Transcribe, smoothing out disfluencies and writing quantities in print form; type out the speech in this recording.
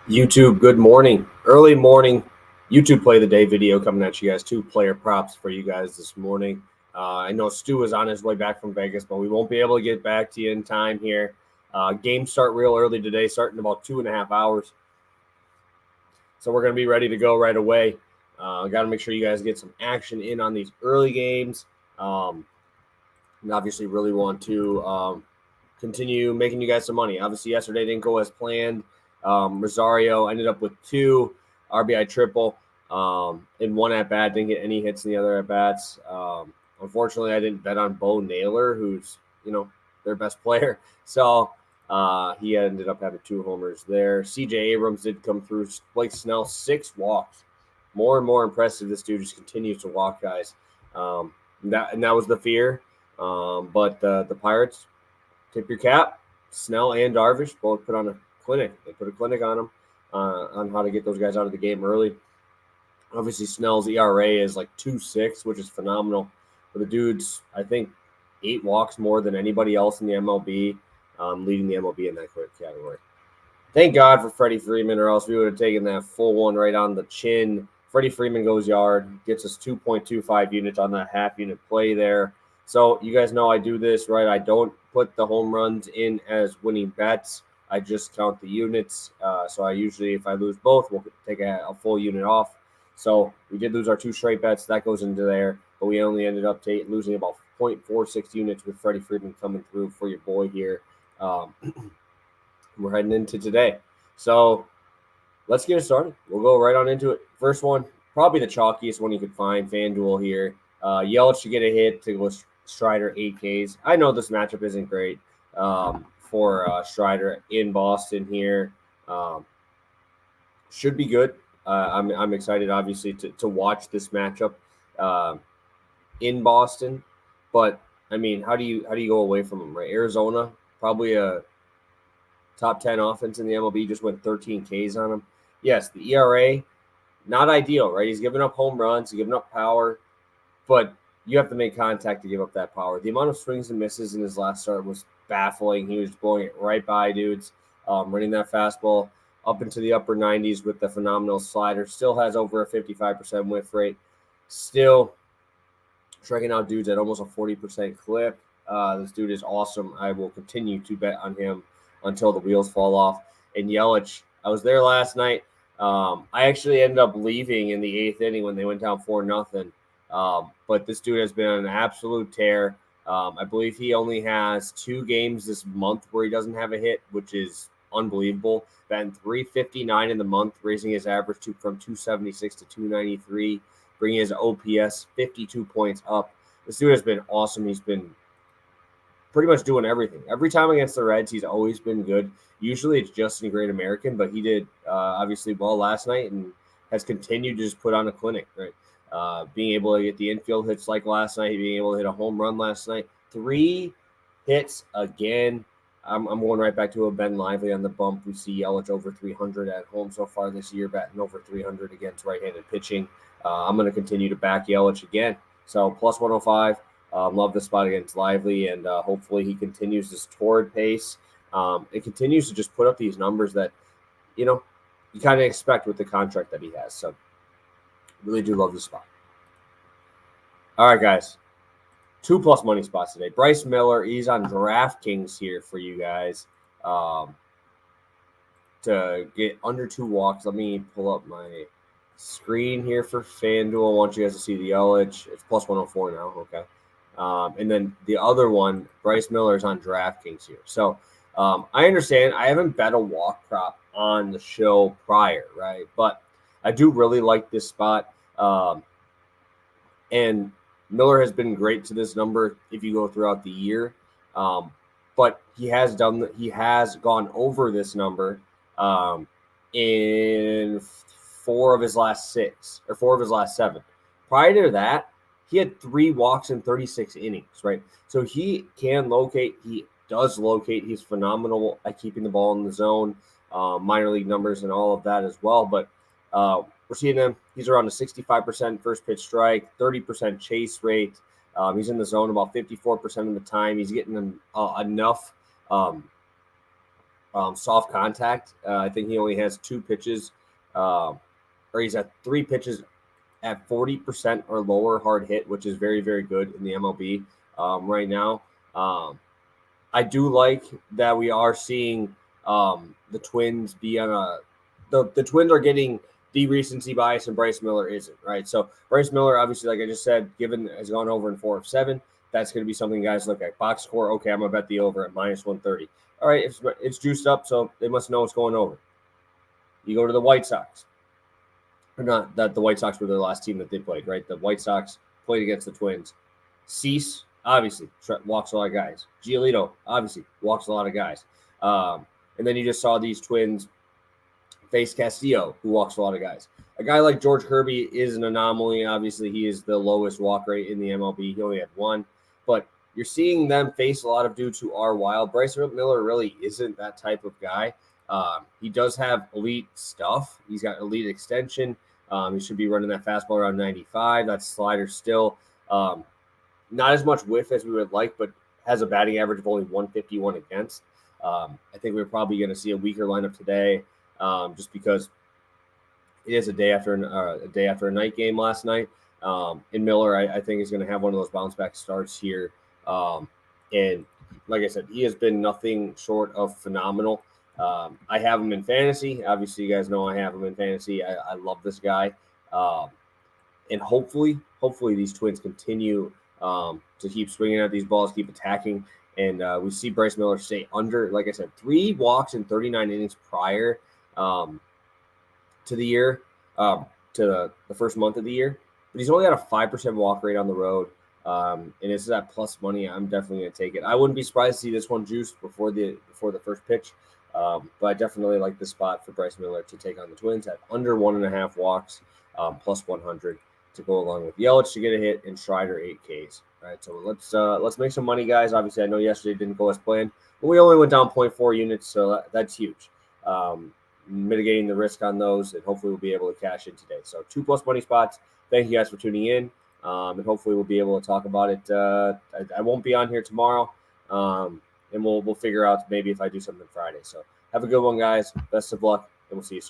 YouTube, good morning. Early morning YouTube play of the day video coming at you guys. 2 player props for you guys this morning. I know Stu is on his way back from Vegas, but we won't be able to get back to you in time here. Games start real early today, starting in about 2.5 hours. So we're going to be ready to go right away. Got to make sure you guys get some action in on these early games. And obviously really want to continue making you guys some money. Obviously, yesterday didn't go as planned. Rosario ended up with 2 RBI triple in 1 at bat. Didn't get any hits in the other at bats. Unfortunately, I didn't bet on Bo Naylor, who's their best player. So he ended up having 2 homers there. CJ Abrams did come through. Blake Snell 6 walks. More and more impressive. This dude just continues to walk guys. That was the fear. But the Pirates, tip your cap. Snell and Darvish both put on a clinic. They put a clinic on them on how to get those guys out of the game early. Obviously, Snell's ERA is like 2.6, which is phenomenal. For the dudes, I think 8 walks more than anybody else in the MLB, leading the MLB in that category. Thank God for Freddie Freeman, or else we would have taken that full one right on the chin. Freddie Freeman goes yard, gets us 2.25 units on that half-unit play there. So you guys know I do this, right? I don't put the home runs in as winning bets. I just count the units. So I usually, if I lose both, we'll take a full unit off. So we did lose our 2 straight bets. That goes into there. But we only ended up losing about 0.46 units with Freddie Freeman coming through for your boy here. We're heading into today. So let's get it started. We'll go right on into it. First one, probably the chalkiest one you could find, FanDuel here. Yelich to get a hit to go Strider 8Ks. I know this matchup isn't great for Strider in Boston here. Should be good. I'm excited, obviously, to watch this matchup in Boston. But I mean, how do you go away from them, right? Arizona, probably a top 10 offense in the MLB, just went 13 Ks on him. Yes, the ERA, not ideal, right? He's giving up home runs, he's giving up power, but you have to make contact to give up that power. The amount of swings and misses in his last start was baffling. He was blowing it right by dudes, running that fastball up into the upper 90s with the phenomenal slider. Still has over a 55% whiff rate. Still striking out dudes at almost a 40% clip. This dude is awesome. I will continue to bet on him until the wheels fall off. And Yelich, I was there last night. I actually ended up leaving in the 8th inning when they went down 4-0. But this dude has been on an absolute tear. I believe he only has 2 games this month where he doesn't have a hit, which is unbelievable. Batting .359 in the month, raising his average from 276 to 293, bringing his OPS 52 points up. This dude has been awesome. He's been pretty much doing everything. Every time against the Reds, he's always been good. Usually it's just a Great American, but he did obviously well last night and has continued to just put on a clinic, right? Being able to get the infield hits like last night, being able to hit a home run last night. 3 hits again. I'm going right back to a Ben Lively on the bump. We see Yelich over 300 at home so far this year, batting over 300 against right-handed pitching. I'm going to continue to back Yelich again. So plus 105. Love the spot against Lively, and hopefully he continues this torrid pace. It continues to just put up these numbers that, you kind of expect with the contract that he has. So really do love the spot. All right, guys. 2+ money spots today. Bryce Miller, he's on DraftKings here for you guys to get under 2 walks. Let me pull up my screen here for FanDuel. I want you guys to see the Yelich. It's plus 104 now. Okay. And then the other one, Bryce Miller, is on DraftKings here. So I understand I haven't bet a walk prop on the show prior, right? But I do really like this spot. And Miller has been great to this number if you go throughout the year. But he has gone over this number in 4 of his last 6 or 4 of his last 7. Prior to that, he had 3 walks in 36 innings, right? So he can locate. He does locate. He's phenomenal at keeping the ball in the zone, minor league numbers and all of that as well. But we're seeing him. He's around a 65% first pitch strike, 30% chase rate. He's in the zone about 54% of the time. He's getting enough soft contact. I think he only has 2 pitches, or he's at 3 pitches at 40% or lower hard hit, which is very, very good in the MLB right now. I do like that we are seeing the Twins be on the Twins are getting the recency bias and Bryce Miller isn't, right? So Bryce Miller, obviously, like I just said, has gone over in 4 of 7. That's going to be something guys look at. Box score, okay, I'm going to bet the over at minus 130. All right, it's juiced up, so they must know it's going over. You go to the White Sox. Or not that the White Sox were their last team that they played, right? The White Sox played against the Twins. Cease, obviously, walks a lot of guys. Giolito, obviously, walks a lot of guys. And then you just saw these Twins face Castillo, who walks a lot of guys. A guy like George Kirby is an anomaly. Obviously, he is the lowest walk rate in the MLB. He only had 1. But you're seeing them face a lot of dudes who are wild. Bryce Miller really isn't that type of guy. He does have elite stuff. He's got elite extension. He should be running that fastball around 95. That slider still not as much whiff as we would like, but has a batting average of only 151 against. I think we're probably going to see a weaker lineup today, just because it is a day after a night game last night. And Miller, I think, is going to have one of those bounce back starts here. And like I said, he has been nothing short of phenomenal. I have him in fantasy. Obviously, you guys know I have him in fantasy. I love this guy. And hopefully these Twins continue to keep swinging at these balls, keep attacking. And we see Bryce Miller stay under, like I said, 3 walks in 39 innings prior to the year, to the first month of the year. But he's only got a 5% walk rate on the road. And this is at plus money. I'm definitely going to take it. I wouldn't be surprised to see this one juiced before the first pitch. But I definitely like the spot for Bryce Miller to take on the Twins at under 1.5 walks, plus 100 to go along with Yelich to get a hit and Strider 8 Ks. All right, so let's make some money, guys. Obviously, I know yesterday didn't go as planned, but we only went down 0.4 units, so that's huge. Mitigating the risk on those, and hopefully we'll be able to cash in today. So 2+ money spots. Thank you guys for tuning in, and hopefully we'll be able to talk about it. I won't be on here tomorrow, and we'll figure out maybe if I do something Friday. So have a good one, guys. Best of luck, and we'll see you soon.